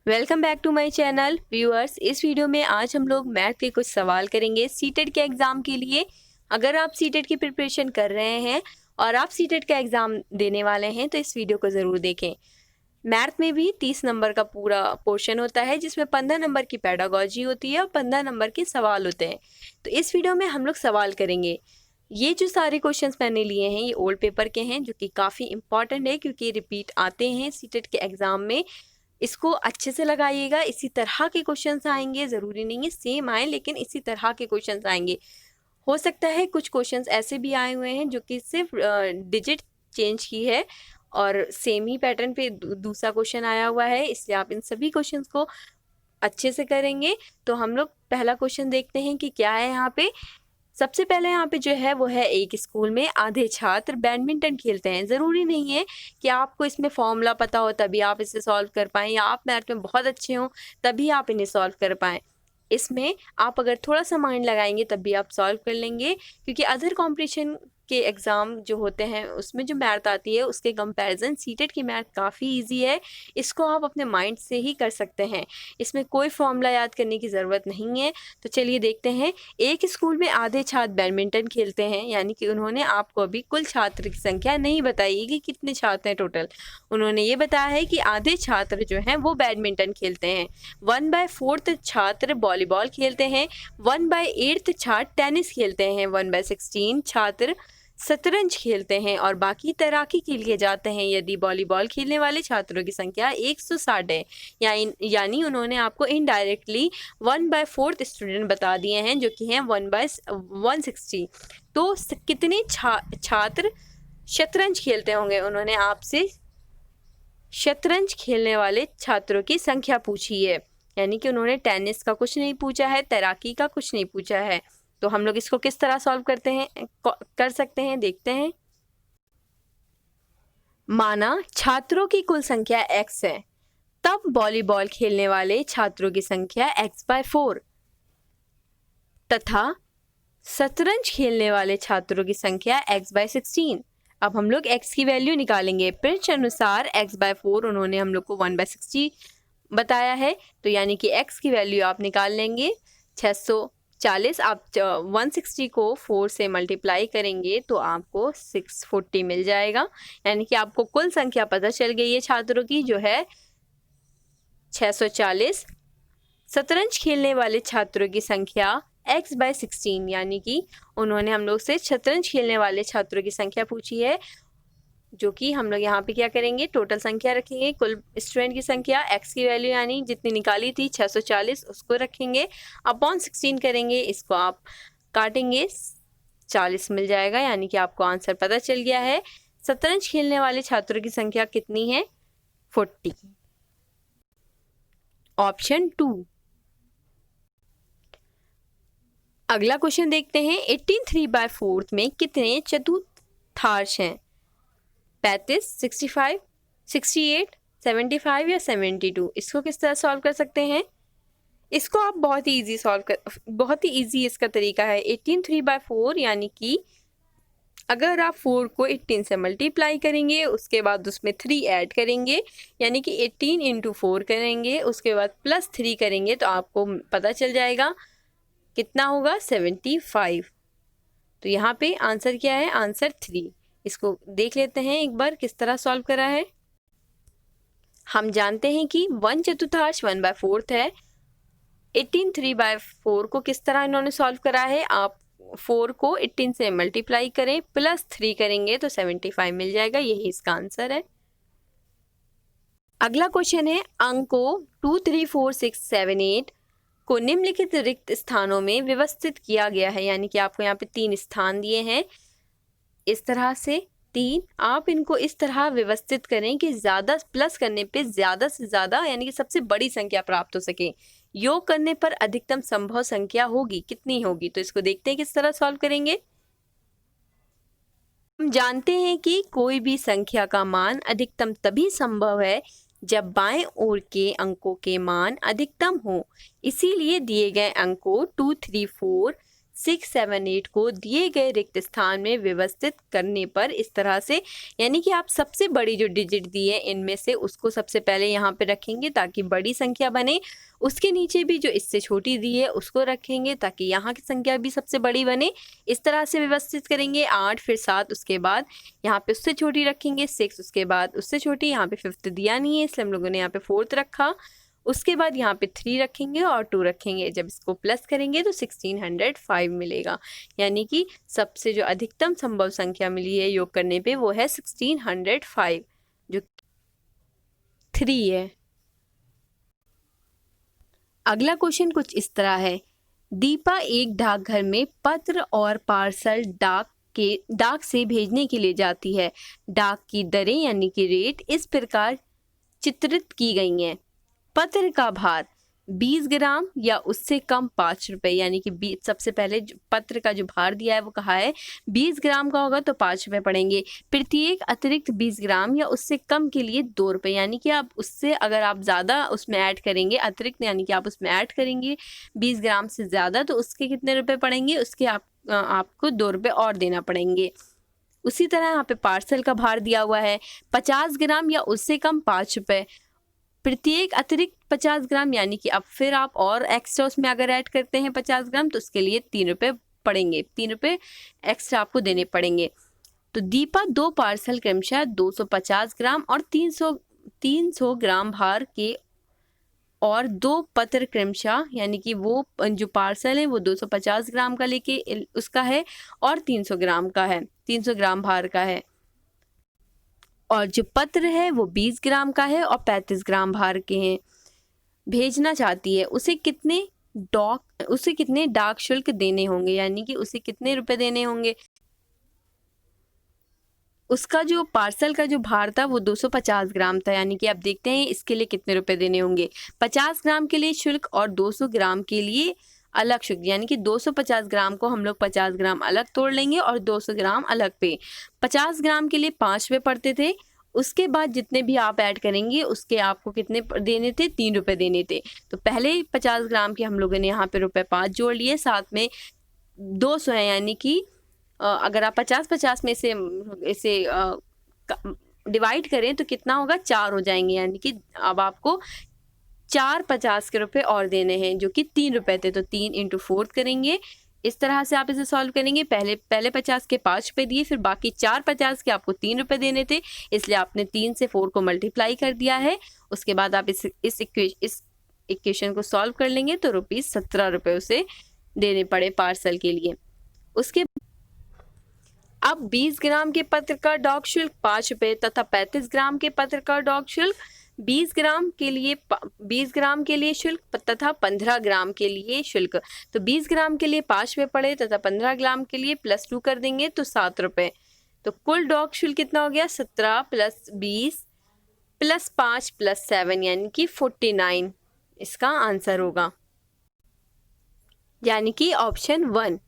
Welcome back to my channel viewers. इस video में आज हम लोग मैथ के कुछ सवाल करेंगे सीटेट के एग्ज़ाम के लिए। अगर आप सीटेट की प्रिपरेशन कर रहे हैं और आप सीटेट का एग्ज़ाम देने वाले हैं तो इस वीडियो को ज़रूर देखें। मैथ में भी 30 नंबर का पूरा पोर्शन होता है जिसमें 15 नंबर की पेडागोजी होती है और 15 नंबर के सवाल होते हैं। तो इस वीडियो में हम लोग सवाल करेंगे। ये जो सारे क्वेश्चंस मैंने लिए हैं ये ओल्ड पेपर के हैं जो कि काफ़ी इंपॉर्टेंट है क्योंकि रिपीट आते हैं सीटेट के एग्ज़ाम में। इसको अच्छे से लगाइएगा, इसी तरह के क्वेश्चंस आएंगे, ज़रूरी नहीं है सेम आए लेकिन इसी तरह के क्वेश्चंस आएंगे। हो सकता है कुछ क्वेश्चंस ऐसे भी आए हुए हैं जो कि सिर्फ डिजिट चेंज की है और सेम ही पैटर्न पे दूसरा क्वेश्चन आया हुआ है, इसलिए आप इन सभी क्वेश्चंस को अच्छे से करेंगे। तो हम लोग पहला क्वेश्चन देखते हैं कि क्या है यहाँ पे। सबसे पहले यहाँ पे जो है वो है, एक स्कूल में आधे छात्र बैडमिंटन खेलते हैं। ज़रूरी नहीं है कि आपको इसमें फॉर्मूला पता हो तभी आप इसे सॉल्व कर पाएँ या आप मैथ में बहुत अच्छे हों तभी आप इन्हें सॉल्व कर पाएँ। इसमें आप अगर थोड़ा सा माइंड लगाएंगे तब भी आप सॉल्व कर लेंगे, क्योंकि अदर कंपटीशन के एग्ज़ाम जो होते हैं उसमें जो मैथ आती है उसके कंपैरिजन सीटेट की मैथ काफ़ी इजी है। इसको आप अपने माइंड से ही कर सकते हैं, इसमें कोई फॉर्मूला याद करने की ज़रूरत नहीं है। तो चलिए देखते हैं। एक स्कूल में आधे छात्र बैडमिंटन खेलते हैं, यानी कि उन्होंने आपको अभी कुल छात्र की संख्या नहीं बताई कि कितने छात्र हैं टोटल। उन्होंने ये बताया है कि आधे छात्र जो हैं वो बैडमिंटन खेलते हैं, 1/4 छात्र वॉलीबॉल खेलते हैं, 1/8 छात्र टेनिस खेलते हैं, 1/16 छात्र शतरंज खेलते हैं और बाकी तैराकी के लिए जाते हैं। यदि वॉलीबॉल खेलने वाले छात्रों की संख्या 160 है, यानी उन्होंने आपको इनडायरेक्टली 1/4 स्टूडेंट बता दिए हैं जो कि हैं 1/160। तो कितने छात्र शतरंज खेलते होंगे, उन्होंने आपसे शतरंज खेलने वाले छात्रों की संख्या पूछी है, यानी कि उन्होंने टेनिस का कुछ नहीं पूछा है, तैराकी का कुछ नहीं पूछा है। तो हम लोग इसको किस तरह सॉल्व कर सकते हैं, देखते हैं। माना छात्रों की कुल संख्या x है, तब वॉलीबॉल खेलने वाले छात्रों की संख्या x/4 तथा शतरंज खेलने वाले छात्रों की संख्या x/16। अब हम लोग x की वैल्यू निकालेंगे। प्रश्न अनुसार x/4 उन्होंने हम लोग को 1/60 बताया है, तो यानी कि x की वैल्यू आप निकाल लेंगे 640। आप 160 को 4 से मल्टीप्लाई करेंगे तो आपको 640 मिल जाएगा, यानी कि आपको कुल संख्या पता चल गई है छात्रों की जो है 640। शतरंज खेलने वाले छात्रों की संख्या x/16, यानी कि उन्होंने हम लोग से शतरंज खेलने वाले छात्रों की संख्या पूछी है, जो कि हम लोग यहाँ पे क्या करेंगे, टोटल संख्या रखेंगे, कुल स्टूडेंट की संख्या, x की वैल्यू यानी जितनी निकाली थी 640 उसको रखेंगे, अपॉन 16 करेंगे, इसको आप काटेंगे 40 मिल जाएगा, यानी कि आपको आंसर पता चल गया है। शतरंज खेलने वाले छात्रों की संख्या कितनी है, 40। ऑप्शन 2। अगला क्वेश्चन देखते हैं। 18 3/4 में कितने चतुर्थांश हैं, 35, 65, 68, 75 या 72। इसको किस तरह सॉल्व कर सकते हैं। इसको आप बहुत ही ईजी इसका तरीका है। 18 3/4 यानी कि अगर आप 4 को 18 से मल्टीप्लाई करेंगे, उसके बाद उसमें 3 ऐड करेंगे, यानी कि 18 × 4 करेंगे, उसके बाद +3 करेंगे तो आपको पता चल जाएगा कितना होगा, 75। तो यहाँ पे आंसर क्या है, आंसर 3। इसको देख लेते हैं एक बार किस तरह सॉल्व करा है। हम जानते हैं कि 1 चतुर्थांश 1/4 है। 18 3/4 को किस तरह इन्होंने सॉल्व करा है, आप 4 को 18 से मल्टीप्लाई करें, +3 करेंगे तो 75 मिल जाएगा, यही इसका आंसर है। अगला क्वेश्चन है, अंकों 2 3 4 6 7 8 को निम्नलिखित रिक्त स्थानों में व्यवस्थित किया गया है, यानी कि आपको यहाँ पे 3 स्थान दिए हैं, इस तरह से 3। आप इनको इस तरह व्यवस्थित करें कि ज़्यादा प्लस करने पे ज़्यादा से ज़्यादा यानी कि सबसे बड़ी संख्या प्राप्त हो सके। योग करने पर अधिकतम संभव संख्या होगी, कितनी होगी, तो इसको देखते हैं किस तरह सॉल्व करेंगे। हम जानते हैं कि कोई भी संख्या का मान अधिकतम तभी संभव है जब बाएं ओर के अंकों के मान अधिकतम हो। इसीलिए दिए गए अंकों 2 3 4 6, 7, 8 को दिए गए रिक्त स्थान में व्यवस्थित करने पर इस तरह से, यानी कि आप सबसे बड़ी जो डिजिट दी है इनमें से उसको सबसे पहले यहाँ पे रखेंगे ताकि बड़ी संख्या बने, उसके नीचे भी जो इससे छोटी दी है उसको रखेंगे ताकि यहाँ की संख्या भी सबसे बड़ी बने। इस तरह से व्यवस्थित करेंगे। 8 फिर 7, उसके बाद यहाँ पे उससे छोटी रखेंगे 6, उसके बाद उससे छोटी, यहाँ पे 5th दिया नहीं है इसलिए हम लोगों ने यहाँ पे 4th रखा। उसके बाद यहाँ पे 3 रखेंगे और 2 रखेंगे। जब इसको प्लस करेंगे तो 1605 मिलेगा, यानी कि सबसे जो अधिकतम संभव संख्या मिली है योग करने पे वो है 1605 जो 3 है। अगला क्वेश्चन कुछ इस तरह है। दीपा एक डाकघर में पत्र और पार्सल डाक से भेजने के लिए जाती है। डाक की दरें यानी कि रेट इस प्रकार चित्रित की गई हैं। पत्र का भार 20 ग्राम या उससे कम 5 रुपए, यानी कि सबसे पहले पत्र का जो भार दिया है वो कहा है 20 ग्राम का होगा तो 5 रुपए पड़ेंगे। प्रत्येक अतिरिक्त 20 ग्राम या उससे कम के लिए 2 रुपए, यानी कि आप उससे अगर आप ज़्यादा उसमें ऐड करेंगे, अतिरिक्त यानी कि आप उसमें ऐड करेंगे 20 ग्राम से ज़्यादा तो उसके कितने रुपए पड़ेंगे, उसके आपको 2 रुपए और देना पड़ेंगे। उसी तरह यहाँ पे पार्सल का भार दिया हुआ है 50 ग्राम या उससे कम 5 रुपए। प्रत्येक अतिरिक्त 50 ग्राम, यानी कि अब फिर आप और एक्स्ट्रा उसमें अगर ऐड करते हैं 50 ग्राम तो उसके लिए 3 रुपये पड़ेंगे, 3 रुपये एक्स्ट्रा आपको देने पड़ेंगे। तो दीपा 2 पार्सल क्रमशः 250 ग्राम और 300 ग्राम भार के और 2 पत्र क्रमशः, यानी कि वो जो पार्सल है वो 250 ग्राम का लेके उसका है और 300 ग्राम का है, 300 ग्राम भार का है, और जो पत्र है वो 20 ग्राम का है और 35 ग्राम भार के हैं, भेजना चाहती है। उसे कितने डाक शुल्क देने होंगे, यानी कि उसे कितने रुपए देने होंगे। उसका जो पार्सल का जो भार था वो 250 ग्राम था, यानी कि आप देखते हैं इसके लिए कितने रुपए देने होंगे। 50 ग्राम के लिए शुल्क और 200 ग्राम के लिए अलग शुल्क, यानी कि 250 ग्राम को हम लोग 50 ग्राम अलग तोड़ लेंगे और 200 ग्राम अलग पे। 50 ग्राम के लिए 5 रुपये पड़ते थे, उसके बाद जितने भी आप ऐड करेंगे उसके आपको कितने देने थे, 3 रुपये देने थे। तो पहले 50 ग्राम के हम लोगों ने यहाँ पे रुपये 5 जोड़ लिए, साथ में 200 है, यानी कि अगर आप 50-50 में से इसे डिवाइड करें तो कितना होगा, 4 हो जाएंगे, यानी कि अब आपको 4 50 के रुपए और देने हैं जो कि 3 रुपए थे, तो 3 × 4 करेंगे। इस तरह से आप इसे सॉल्व करेंगे। पहले 50 के 5 रुपए दिए, फिर बाकी 4 50 के आपको 3 रुपए देने थे, इसलिए आपने 3 से 4 को मल्टीप्लाई कर दिया है। उसके बाद आप इस इक्वेशन को सॉल्व कर लेंगे तो ₹17 उसे देने पड़े पार्सल के लिए। उसके अब 20 ग्राम के पत्र का डाक शुल्क 5 रुपये तथा 35 ग्राम के पत्र का डाक शुल्क 20 ग्राम के लिए शुल्क तथा 15 ग्राम के लिए शुल्क। तो 20 ग्राम के लिए 5 रुपये पड़े तथा 15 ग्राम के लिए +2 कर देंगे तो 7 रुपये। तो कुल डाक शुल्क कितना हो गया, 17 + 20 + 5 + 7 यानी कि 49 इसका आंसर होगा, यानी कि ऑप्शन 1।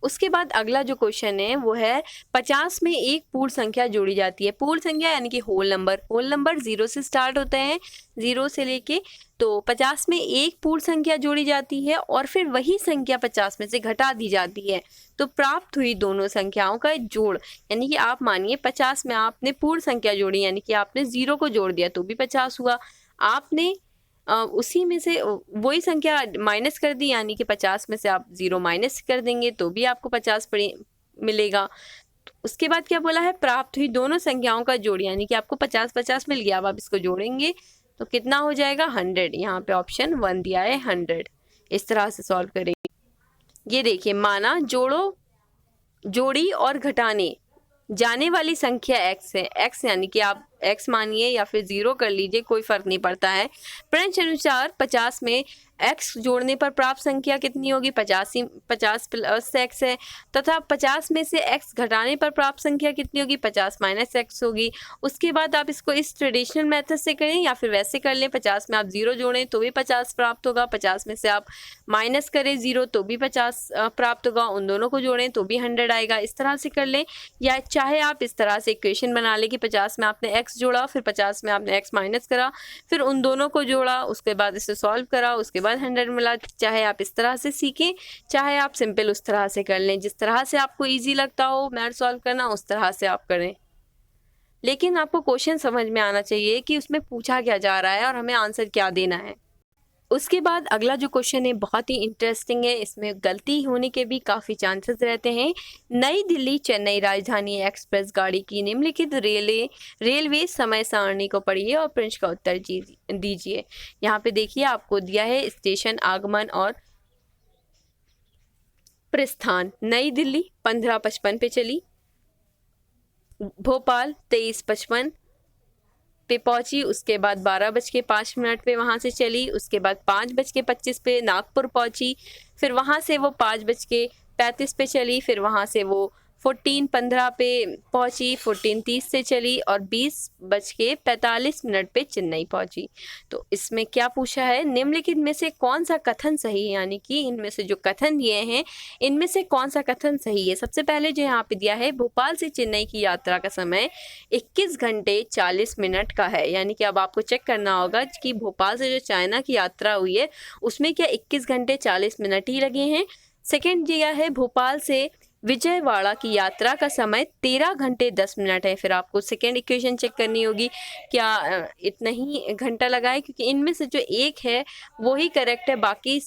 उसके बाद अगला जो क्वेश्चन है वो है 50 में एक पूर्ण संख्या जोड़ी जाती है। पूर्ण संख्या यानी कि होल नंबर 0 से स्टार्ट होते हैं, 0 से लेके, तो 50 में एक पूर्ण संख्या जोड़ी जाती है और फिर वही संख्या 50 में से घटा दी जाती है तो प्राप्त हुई दोनों संख्याओं का जोड़, यानी कि आप मानिए 50 में आपने पूर्ण संख्या जोड़ी, यानी कि आपने 0 को जोड़ दिया तो भी 50 हुआ, आपने उसी में से वही संख्या माइनस कर दी, यानी कि 50 में से आप 0 माइनस कर देंगे तो भी आपको 50 मिलेगा। उसके बाद क्या बोला है, प्राप्त हुई दोनों संख्याओं का जोड़, यानी कि आपको 50-50 मिल गया, अब आप इसको जोड़ेंगे तो कितना हो जाएगा, 100। यहाँ पे ऑप्शन 1 दिया है 100। इस तरह से सॉल्व करेंगे। ये देखिए, माना जोड़ी और घटाने जाने वाली संख्या x है, x यानी कि आप x मानिए या फिर 0 कर लीजिए, कोई फर्क नहीं पड़ता है। प्रश्न अनुसार 50 में x जोड़ने पर प्राप्त संख्या कितनी होगी, 50 प्लस x है, तथा 50 में से x घटाने पर प्राप्त संख्या कितनी होगी, 50 माइनस x होगी। उसके बाद आप इसको इस ट्रेडिशनल मेथड से करें या फिर वैसे कर लें, 50 में आप 0 जोड़ें तो भी 50 प्राप्त होगा, 50 में से आप माइनस करें 0 तो भी 50 प्राप्त होगा, उन दोनों को जोड़ें तो भी 100 आएगा। इस तरह से कर लें, या चाहे आप इस तरह से इक्वेशन बना लें कि 50 में आपने x x जोड़ा, फिर 50 में आपने x माइनस करा, फिर उन दोनों को जोड़ा, उसके बाद इसे सॉल्व करा, उसके बाद 100 मिला। चाहे आप इस तरह से सीखें, चाहे आप सिंपल उस तरह से कर लें, जिस तरह से आपको ईजी लगता हो मैथ सॉल्व करना उस तरह से आप करें, लेकिन आपको क्वेश्चन समझ में आना चाहिए कि उसमें पूछा क्या जा रहा है और हमें आंसर क्या देना है। उसके बाद अगला जो क्वेश्चन है बहुत ही इंटरेस्टिंग है, इसमें गलती होने के भी काफ़ी चांसेस रहते हैं। नई दिल्ली चेन्नई राजधानी एक्सप्रेस गाड़ी की निम्नलिखित रेलवे समय सारणी को पढ़िए और प्रश्न का उत्तर दीजिए। यहाँ पे देखिए आपको दिया है स्टेशन आगमन और प्रस्थान। नई दिल्ली 15:55 पे चली, भोपाल 23:55 पे पहुंची, उसके बाद 12:05 पे वहाँ से चली, उसके बाद 5:25 पे नागपुर पहुंची, फिर वहाँ से वो 5:35 पे चली, फिर वहाँ से वो 14:15 पे पहुंची, 14:30 से चली और 20:45 पे चेन्नई पहुंची। तो इसमें क्या पूछा है, निम्नलिखित में से कौन सा कथन सही है, यानी कि इनमें से जो कथन दिए हैं इनमें से कौन सा कथन सही है। सबसे पहले जो यहाँ पे दिया है, भोपाल से चेन्नई की यात्रा का समय 21 घंटे 40 मिनट का है, यानी कि अब आपको चेक करना होगा कि भोपाल से जो चाइना की यात्रा हुई है उसमें क्या 21 घंटे 40 मिनट ही लगे हैं। सेकेंड दिया है, भोपाल से विजयवाड़ा की यात्रा का समय 13 घंटे 10 मिनट है। फिर आपको सेकेंड इक्वेशन चेक करनी होगी, क्या इतना ही घंटा लगा है, क्योंकि इनमें से जो एक है वो ही करेक्ट है, बाकी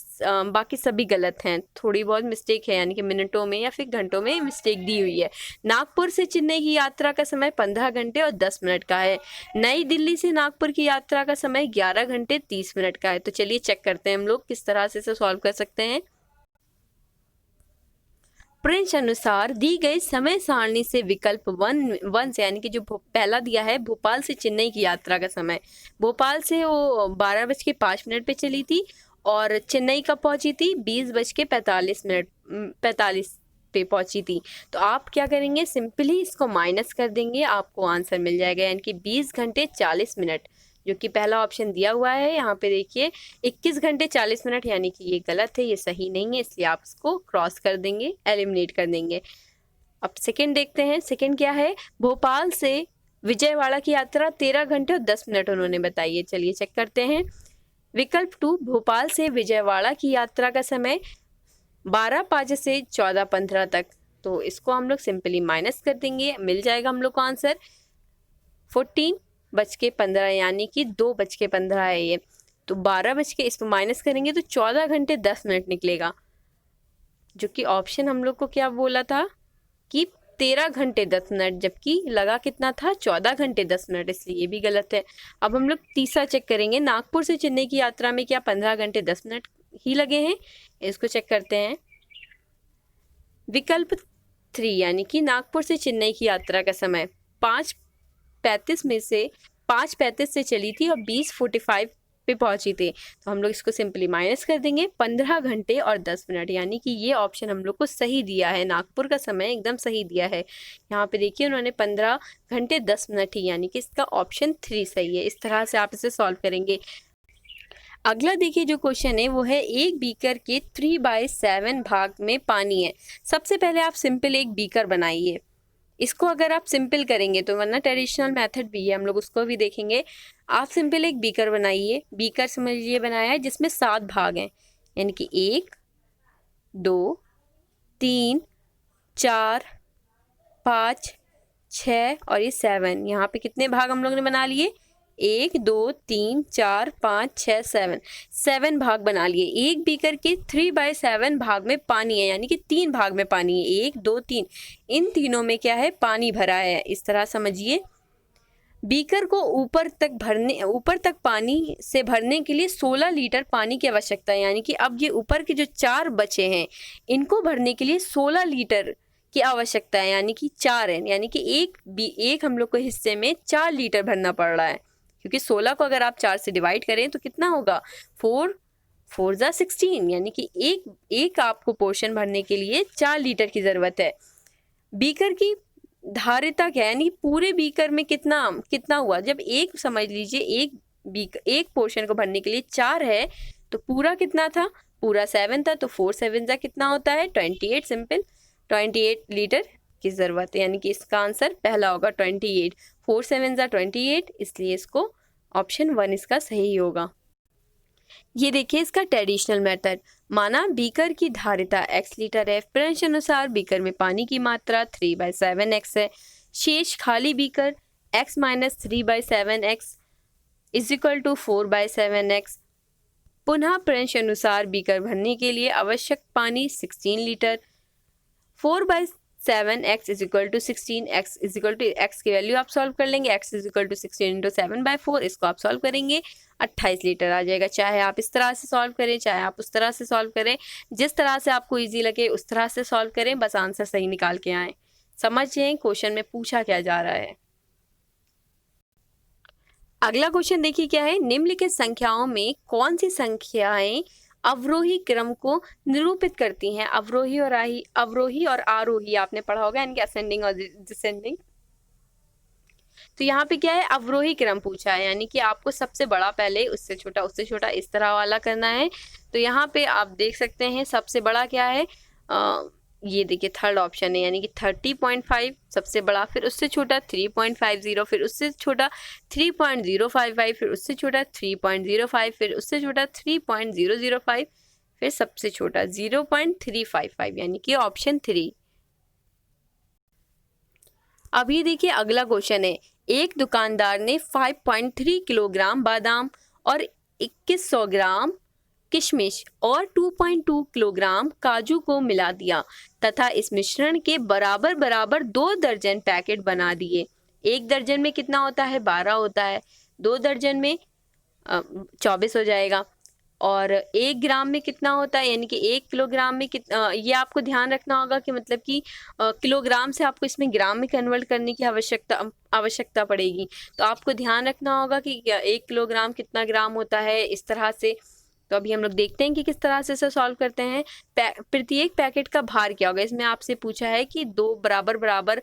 सभी गलत हैं, थोड़ी बहुत मिस्टेक है, यानी कि मिनटों में या फिर घंटों में मिस्टेक दी हुई है। नागपुर से चेन्नई की यात्रा का समय 15 घंटे और 10 मिनट का है। नई दिल्ली से नागपुर की यात्रा का समय 11 घंटे 30 मिनट का है। तो चलिए चेक करते हैं हम लोग किस तरह से इसे सॉल्व कर सकते हैं। प्रश्न अनुसार दी गई समय सारणी से विकल्प वन से, यानी कि जो पहला दिया है भोपाल से चेन्नई की यात्रा का समय, भोपाल से वो 12:05 पे चली थी और चेन्नई कब पहुंची थी, 20:45 पे पहुंची थी। तो आप क्या करेंगे, सिंपली इसको माइनस कर देंगे, आपको आंसर मिल जाएगा, यानी कि 20 घंटे 40 मिनट, जो कि पहला ऑप्शन दिया हुआ है। यहाँ पे देखिए 21 घंटे 40 मिनट, यानी कि ये गलत है, ये सही नहीं है, इसलिए आप इसको क्रॉस कर देंगे, एलिमिनेट कर देंगे। अब सेकंड देखते हैं, सेकंड क्या है, भोपाल से विजयवाड़ा की यात्रा 13 घंटे और 10 मिनट उन्होंने बताई है। चलिए चेक करते हैं। विकल्प 2, भोपाल से विजयवाड़ा की यात्रा का समय 12:05 से 14:15 तक, तो इसको हम लोग सिंपली माइनस कर देंगे, मिल जाएगा हम लोग को आंसर 14:15, यानी कि 2:15 है ये। तो 12 इसको माइनस करेंगे तो 14 घंटे 10 मिनट निकलेगा, जो कि ऑप्शन हम लोग को क्या बोला था कि 13 घंटे 10 मिनट, जबकि लगा कितना था 14 घंटे 10 मिनट, इसलिए ये भी गलत है। अब हम लोग तीसरा चेक करेंगे, नागपुर से चेन्नई की यात्रा में क्या 15 घंटे 10 मिनट ही लगे हैं, इसको चेक करते हैं। विकल्प 3, यानी कि नागपुर से चेन्नई की यात्रा का समय 5:35 से चली थी और 20:45 पे पहुंची थी, तो हम लोग इसको सिंपली माइनस कर देंगे, 15 घंटे और 10 मिनट, यानी कि ये ऑप्शन हम लोग को सही दिया है, नागपुर का समय एकदम सही दिया है। यहाँ पे देखिए उन्होंने 15 घंटे 10 मिनट ही, यानी कि इसका ऑप्शन 3 सही है। इस तरह से आप इसे सॉल्व करेंगे। अगला देखिए जो क्वेश्चन है वो है, एक बीकर के 3/7 भाग में पानी है। सबसे पहले आप सिंपल एक बीकर बनाइए, इसको अगर आप सिंपल करेंगे तो, वरना ट्रेडिशनल मेथड भी है, हम लोग उसको भी देखेंगे। आप सिंपल एक बीकर बनाइए, बीकर समझ लीजिए बनाया है जिसमें 7 भाग हैं, यानी कि 1 2 3 4 5 6 और ये 7, यहाँ पे कितने भाग हम लोग ने बना लिए, 1 2 3 4 5 6 7 भाग बना लिए। एक बीकर के 3/7 भाग में पानी है, यानी कि 3 भाग में पानी है, 1 2 3, इन तीनों में क्या है, पानी भरा है। इस तरह समझिए, बीकर को ऊपर तक पानी से भरने के लिए 16 लीटर पानी की आवश्यकता है, यानी कि अब ये ऊपर के जो 4 बचे हैं इनको भरने के लिए 16 लीटर की आवश्यकता है, यानी कि 4 है, यानी कि एक हम लोग को हिस्से में 4 लीटर भरना पड़ रहा है, क्योंकि 16 को अगर आप 4 से डिवाइड करें तो कितना होगा, 4 4 जा 16, यानी कि एक आपको पोर्शन भरने के लिए 4 लीटर की ज़रूरत है। बीकर की धारिता क्या है, यानी पूरे बीकर में कितना हुआ, जब एक समझ लीजिए एक पोर्शन को भरने के लिए 4 है तो पूरा कितना था, पूरा 7 था, तो 4 7 जा कितना होता है, 28, सिंपल 28 लीटर की ज़रूरत है, यानी कि इसका आंसर पहला होगा 28। 4 7 ज़ा 28, इसलिए इसको ऑप्शन 1 इसका सही होगा। ये देखिए इसका ट्रेडिशनल मेथड। माना बीकर की धारिता x लीटर है, प्रश्न अनुसार बीकर में पानी की मात्रा 3/7x है। शेष खाली beaker x minus 3/7x is equal to 4/7x। पुनः प्रश्न अनुसार बीकर भरने के लिए आवश्यक पानी 16 litre. 4/7x is equal to 16, x is equal to x की वैल्यू आप सॉल्व कर लेंगे, x is equal to 16 into 7/4, इसको आप सॉल्व करेंगे 28 लीटर आ जाएगा। चाहे आप इस तरह से सॉल्व करें, चाहे आप उस तरह से सॉल्व करें, जिस तरह से आपको इजी लगे उस तरह से सॉल्व करें, बस आंसर सही निकाल के आए। समझें क्वेश्चन में पूछा क्या जा रहा है। अगला क्वेश्चन देखिए क्या है, निम्नलिखित संख्याओं में कौन सी संख्याएं अवरोही क्रम को निरूपित करती हैं। अवरोही और आरोही आपने पढ़ा होगा, यानी कि असेंडिंग और डिसेंडिंग। तो यहाँ पे क्या है, अवरोही क्रम पूछा है, यानी कि आपको सबसे बड़ा पहले उससे छोटा इस तरह वाला करना है। तो यहाँ पे आप देख सकते हैं सबसे बड़ा क्या है, ये देखिए थर्ड ऑप्शन है, यानी कि 30.5 सबसे बड़ा, फिर उससे छोटा 3.50, फिर उससे छोटा 3.055, फिर उससे छोटा 3.05, फिर उससे छोटा 3.005, फिर सबसे छोटा 0.355, यानी कि ऑप्शन 3। अभी देखिए अगला क्वेश्चन है, एक दुकानदार ने 5.3 किलोग्राम बादाम और 2100 ग्राम किशमिश और 2.2 किलोग्राम काजू को मिला दिया तथा इस मिश्रण के बराबर बराबर 2 दर्जन पैकेट बना दिए। 1 दर्जन में कितना होता है, 12 होता है, 2 दर्जन में 24 हो जाएगा, और 1 ग्राम में कितना होता है, यानी कि 1 किलोग्राम में कितना, ये आपको ध्यान रखना होगा कि मतलब कि किलोग्राम से आपको इसमें ग्राम में कन्वर्ट करने की आवश्यकता पड़ेगी। तो आपको ध्यान रखना होगा कि 1 किलोग्राम कितना ग्राम होता है, इस तरह से। तो अभी हम लोग देखते हैं कि किस तरह से इसे सॉल्व करते हैं। प्रत्येक पैकेट का भार क्या होगा, इसमें आपसे पूछा है कि 2 बराबर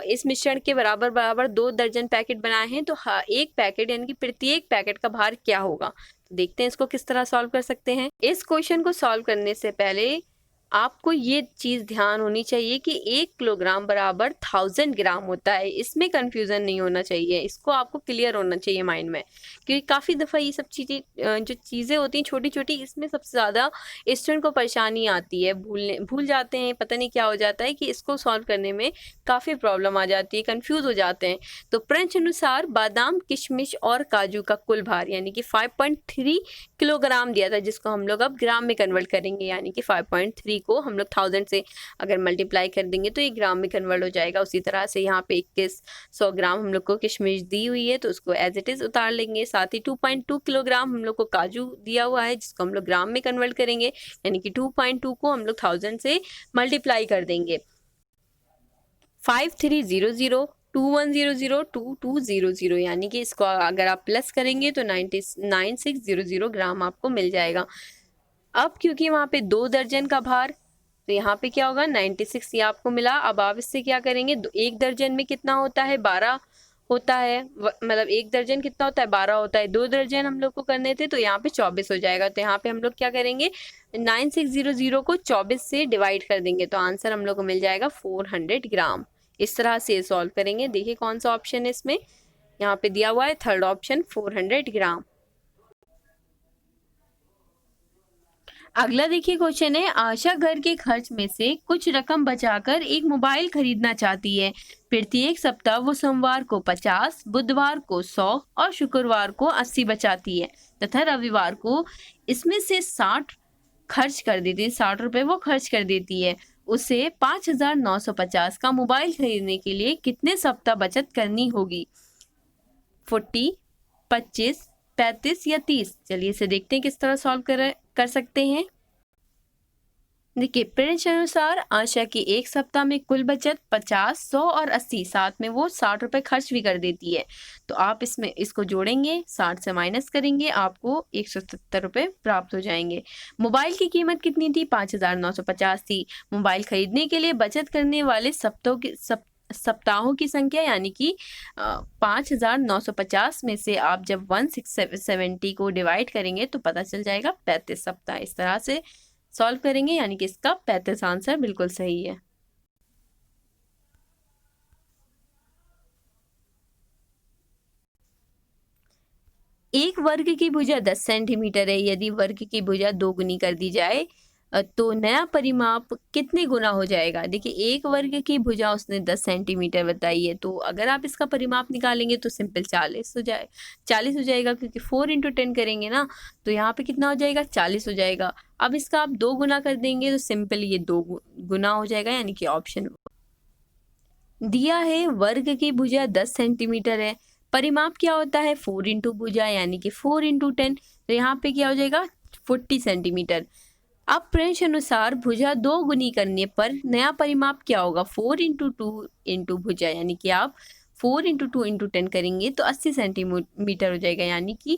इस मिश्रण के बराबर बराबर 2 दर्जन पैकेट बनाए हैं, तो एक पैकेट यानी कि प्रत्येक पैकेट का भार क्या होगा। तो देखते हैं इसको किस तरह सॉल्व कर सकते हैं। इस क्वेश्चन को सॉल्व करने से पहले आपको ये चीज़ ध्यान होनी चाहिए कि 1 किलोग्राम बराबर 1000 ग्राम होता है। इसमें कंफ्यूजन नहीं होना चाहिए, इसको आपको क्लियर होना चाहिए माइंड में, क्योंकि काफ़ी दफ़ा ये सब चीज़ें जो चीज़ें होती हैं छोटी छोटी, इसमें सबसे ज़्यादा स्टूडेंट को परेशानी आती है, भूल जाते हैं, पता नहीं क्या हो जाता है कि इसको सॉल्व करने में काफ़ी प्रॉब्लम आ जाती है, कन्फ्यूज़ हो जाते हैं। तो प्रश्न अनुसार बादाम, किशमिश और काजू का कुल भार यानी कि 5.3 किलोग्राम दिया था, जिसको हम लोग अब ग्राम में कन्वर्ट करेंगे, यानी कि 5.3 को हम लोग 1000 से अगर मल्टीप्लाई कर देंगे तो ये ग्राम में कन्वर्ट हो जाएगा। उसी तरह से यहाँ पे 2100 ग्राम हम लोग को किशमिश दी हुई है, तो उसको एज इट इज़ उतार लेंगे। साथ ही 2.2 किलोग्राम हम लोग को काजू दिया हुआ है, जिसको हम लोग ग्राम में कन्वर्ट करेंगे, यानी कि 2.2 को हम लोग 1000 से मल्टीप्लाई कर देंगे। 5300 2100 2200, यानी कि इसको अगर आप प्लस करेंगे तो 9600 ग्राम आपको मिल जाएगा। अब क्योंकि वहाँ पे 2 दर्जन का भार, तो यहाँ पे क्या होगा 96 ये आपको मिला। अब आप इससे क्या करेंगे, 1 दर्जन में कितना होता है, 12 होता है, मतलब 1 दर्जन कितना होता है, 12 होता है। 2 दर्जन हम लोग को करने थे तो यहाँ पे 24 हो जाएगा। तो यहाँ पे हम लोग क्या करेंगे, 9600 को 24 से डिवाइड कर देंगे, तो आंसर हम लोग को मिल जाएगा 400 ग्राम। इस तरह से सॉल्व करेंगे। देखिए कौन सा ऑप्शन है इसमें, यहाँ पे दिया हुआ है थर्ड ऑप्शन 400 ग्राम। अगला देखिए क्वेश्चन है, आशा घर के खर्च में से कुछ रकम बचाकर एक मोबाइल खरीदना चाहती है। प्रत्येक सप्ताह वो सोमवार को 50, बुधवार को 100 और शुक्रवार को 80 बचाती है तथा रविवार को इसमें से 60 खर्च कर देती है, 60 रुपए वो खर्च कर देती है। उसे 5950 का मोबाइल खरीदने के लिए कितने सप्ताह बचत करनी होगी, 40, 25, 35 या 30। चलिए इसे देखते हैं किस तरह सॉल्व कर सकते हैं। देखिए प्रश्न अनुसार आशा की एक सप्ताह में कुल बचत 50, 100 और 80, साथ में वो 60 रुपए खर्च भी कर देती है। तो आप इसमें इसको जोड़ेंगे, 60 से माइनस करेंगे, आपको 170 रुपए प्राप्त हो जाएंगे। मोबाइल की कीमत कितनी थी, 5950 थी। मोबाइल खरीदने के लिए बचत करने वाले सप्ताहों की संख्या यानी कि 5950 में से आप जब 1670 को डिवाइड करेंगे तो पता चल जाएगा 35 सप्ताह। इस तरह से सॉल्व करेंगे, यानी कि इसका 35 आंसर बिल्कुल सही है। एक वर्ग की भुजा 10 सेंटीमीटर है। यदि वर्ग की भुजा 2 गुनी कर दी जाए तो नया परिमाप कितने गुना हो जाएगा? देखिए, एक वर्ग की भुजा उसने 10 सेंटीमीटर बताई है, तो अगर आप इसका परिमाप निकालेंगे तो सिंपल 40 हो जाएगा, क्योंकि 4 इंटू 10 करेंगे ना, तो यहाँ पे कितना हो जाएगा? 40 हो जाएगा। अब इसका आप 2 गुना कर देंगे तो सिंपल ये 2 गुना हो जाएगा, यानी कि ऑप्शन दिया है वर्ग की भुजा 10 सेंटीमीटर है। परिमाप क्या होता है? 4 इंटू भुजा, यानी कि 4 इंटू 10। तो यहाँ पे क्या हो जाएगा? 40 सेंटीमीटर। अब प्रश्न अनुसार भुजा 2 गुनी करने पर नया परिमाप क्या होगा? 4 इंटू 2 इंटू भुजा, यानी कि आप 4 इंटू 2 इंटू 10 करेंगे तो 80 सेंटीमीटर हो जाएगा, यानी कि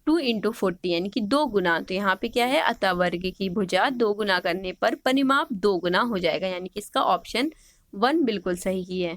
2 इंटू 40, यानी कि 2 गुना। तो यहाँ पे क्या है? अतः वर्ग की भुजा 2 गुना करने पर परिमाप 2 गुना हो जाएगा, यानी कि इसका ऑप्शन 1 बिल्कुल सही ही है।